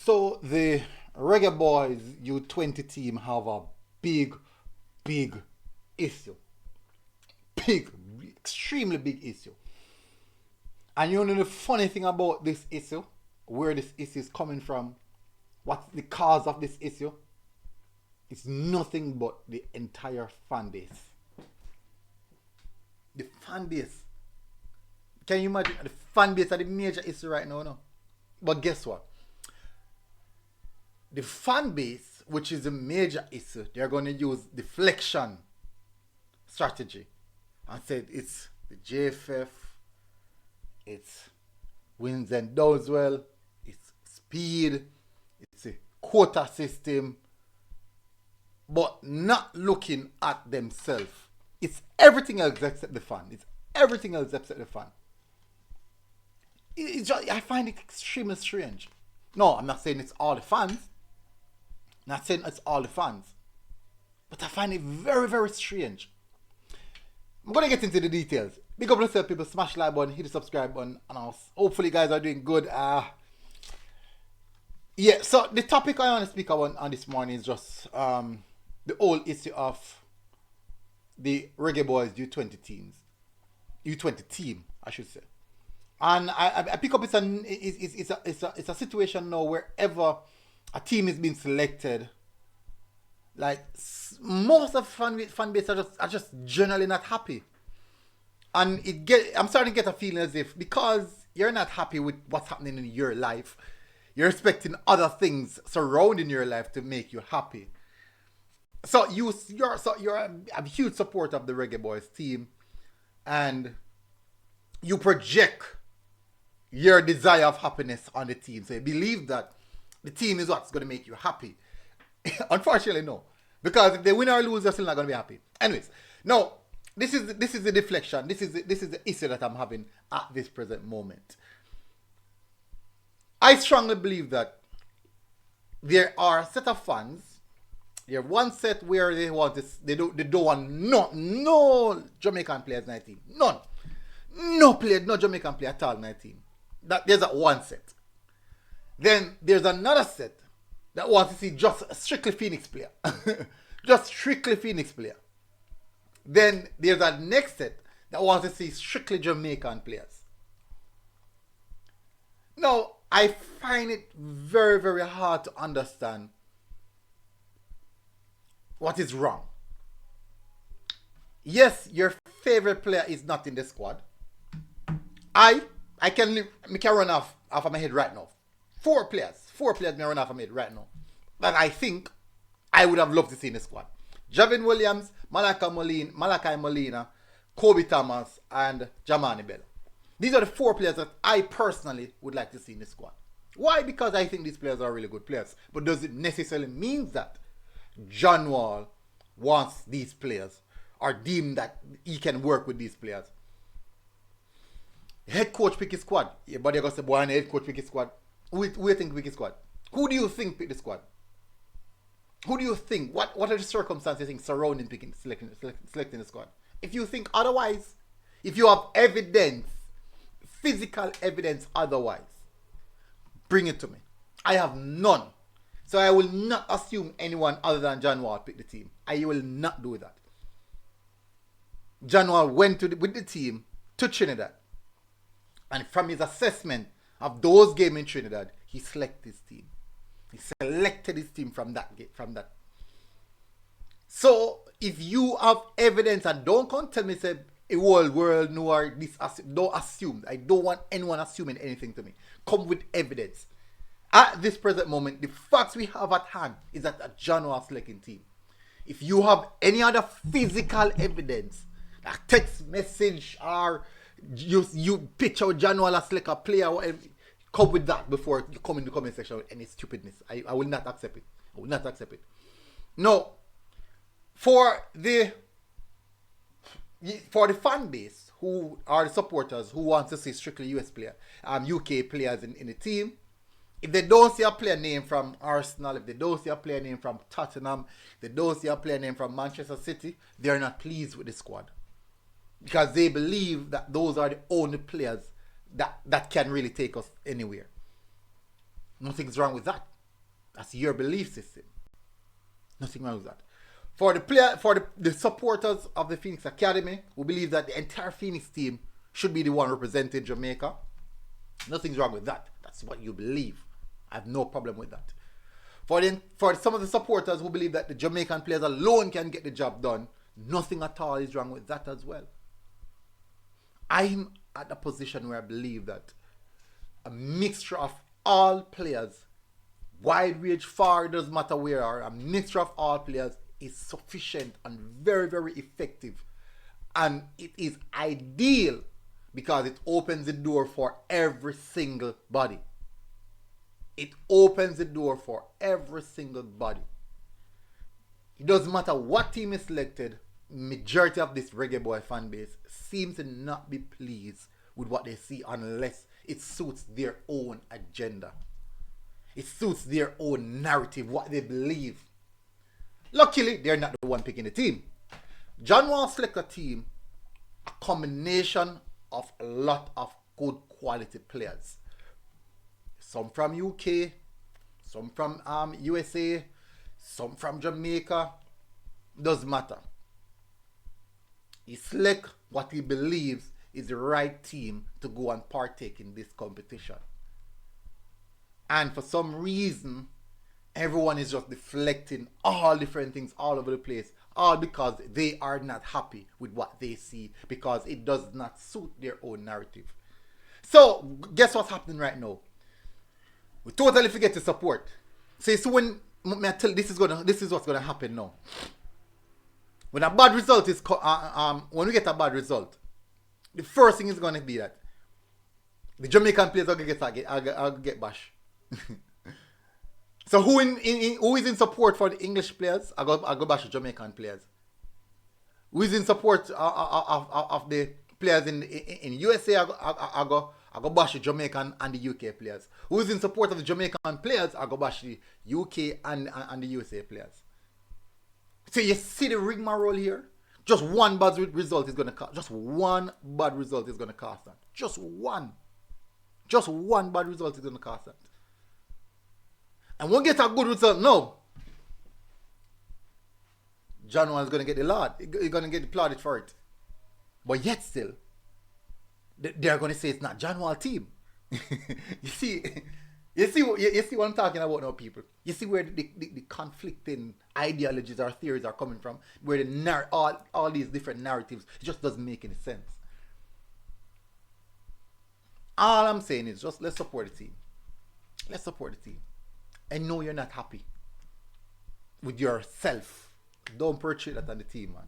So the Reggae Boys U20 team have a big, big issue. Big, extremely big issue. And you know the funny thing about this issue, where this issue is coming from, what's the cause of this issue? It's nothing but the entire fan base. The fan base. Can you imagine the fan base are the major issue right now? No? But guess what? The fan base, which is a major issue, they're going to use deflection strategy and said it's the JFF, it's wins and does well, it's speed, it's a quota system, but not looking at themselves. It's everything else except the fan. It's everything else except the fan. I find it extremely strange. No, I'm not saying it's all the fans. I'm not saying it's all the fans. But I find it very, very strange. I'm going to get into the details. Big up yourself, people. Smash the like button, hit the subscribe button. And hopefully you guys are doing good. Yeah, so the topic I want to speak about on this morning is just the whole issue of the Reggae Boys U20 teams. U20 team, I should say. And I pick up it's a situation now wherever a team is being selected, like most of fan base are just generally not happy. And I'm starting to get a feeling as if because you're not happy with what's happening in your life, you're expecting other things surrounding your life to make you happy. So you're a huge supporter of the Reggae Boys team, and you project your desire of happiness on the team. So you believe that the team is what's going to make you happy. Unfortunately, no. Because if they win or lose, you're still not going to be happy. Anyways, no, this is the deflection. This is the issue that I'm having at this present moment. I strongly believe that there are a set of fans. There are one set where they want this, they don't want no Jamaican players in the team. None. No Jamaican player at all in the team. There's that one set. Then there's another set that wants to see just a strictly Phoenix player. Just strictly Phoenix player. Then there's that next set that wants to see strictly Jamaican players. Now, I find it very, very hard to understand what is wrong. Yes, your favorite player is not in the squad. I can run off of my head right now. Four players may run off of my head right now that I think I would have loved to see in the squad. Javin Williams, Malachi Molina, Kobe Thomas, and Jamani Bell. These are the four players that I personally would like to see in the squad. Why? Because I think these players are really good players. But does it necessarily mean that John Wall wants these players or deemed that he can work with these players? Head coach pick his squad. Yeah, but you're going to say, boy, and the head coach pick his squad. Who do you think pick his squad? Who do you think pick the squad? Who do you think? What are the circumstances you think surrounding selecting the squad? If you think otherwise, if you have evidence, physical evidence otherwise, bring it to me. I have none. So I will not assume anyone other than John Wall picked the team. I will not do that. John Wall went with the team to Trinidad. And from his assessment of those games in Trinidad, he selected his team. He selected his team from that. So if you have evidence, and don't come tell me say a whole world know or this, don't assume. I don't want anyone assuming anything to me. Come with evidence. At this present moment, the facts we have at hand is that a John Wall selecting team. If you have any other physical evidence, a text message or you picture John Wall as like a player, whatever, come with that before you come in the comment section with any stupidness. I will not accept it. I will not accept it. No. For the fan base who are the supporters who want to see strictly US player, UK players in the team, if they don't see a player name from Arsenal, if they don't see a player name from Tottenham, if they don't see a player name from Manchester City, they are not pleased with the squad. Because they believe that those are the only players that can really take us anywhere. Nothing's wrong with that. That's your belief system. Nothing wrong with that. For the player, for the supporters of the Phoenix Academy, who believe that the entire Phoenix team should be the one representing Jamaica, nothing's wrong with that. That's what you believe. I have no problem with that. For some of the supporters who believe that the Jamaican players alone can get the job done, nothing at all is wrong with that as well. I'm at a position where I believe that a mixture of all players, wide range, far, doesn't matter where are, a mixture of all players is sufficient and very, very effective. And it is ideal because it opens the door for every single body. It opens the door for every single body. It doesn't matter what team is selected, majority of this Reggae Boy fan base seems to not be pleased with what they see unless it suits their own agenda. It suits their own narrative, what they believe. Luckily, they're not the one picking the team. John Wall select a team, a combination of a lot of good quality players. Some from UK, some from USA, some from Jamaica. Doesn't matter. He select what he believes is the right team to go and partake in this competition. And for some reason, everyone is just deflecting all different things all over the place, all because they are not happy with what they see, because it does not suit their own narrative. So, guess what's happening right now? We totally forget to support. So when this is what's gonna happen now. When a bad result is when we get a bad result, the first thing is gonna be that the Jamaican players are gonna get bashed. So who is in support for the English players? I go bash the Jamaican players. Who is in support of the players in USA? I go bash the Jamaican and the UK players. Who is in support of the Jamaican players? I go bash the UK and the USA players. So you see the rigmarole here? Just one bad result is gonna cost. Just one bad result is gonna cost that. Just one. Just one bad result is gonna cost that. And we'll get a good result. No. John Wall is going to get the laud. He's going to get applauded for it. But yet still, they're going to say it's not John Wall team. You see what I'm talking about now, people. You see where the conflicting ideologies or theories are coming from, where all these different narratives, it just doesn't make any sense. All I'm saying is just let's support the team. Let's support the team. I know you're not happy with yourself. Don't portray that on the team, man.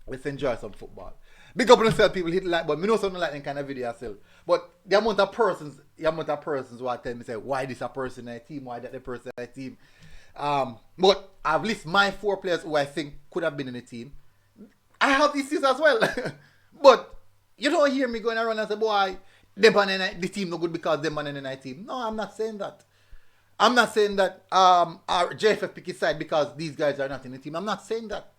Let's enjoy some football. Big up on yourself, people. Hit the like button. I know something like that kind of video yourself. But the amount of persons who are telling me, say, why this a person in a team? Why that the person in a team? But I've listed my 4 players who I think could have been in the team. I have issues as well. But you don't hear me going around and say, boy, the team no good because they're man in the team. No, I'm not saying that. I'm not saying that JFF pick his side because these guys are not in the team. I'm not saying that.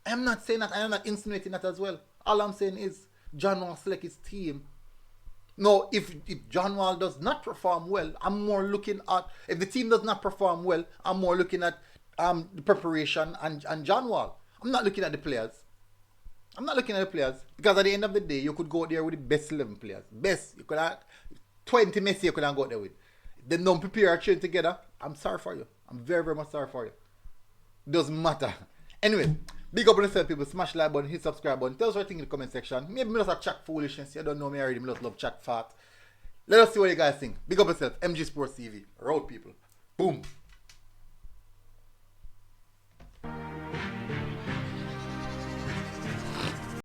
I'm not saying that. I'm not insinuating that as well. All I'm saying is John Wall select his team. No, if John Wall does not perform well, I'm more looking at, if the team does not perform well, I'm more looking at the preparation and John Wall. I'm not looking at the players. I'm not looking at the players because at the end of the day, you could go there with the best 11 players. Best. You could have 20 Messi you could have go there with. They don't prepare or train together. I'm sorry for you. I'm very, very much sorry for you. Doesn't matter. Anyway, big up on yourself, people. Smash the like button, hit subscribe button. Tell us what you think in the comment section. Maybe me just chat foolishness. You don't know me already. Me just love chat fat. Let us see what you guys think. Big up yourself. MG Sports TV. Road people. Boom.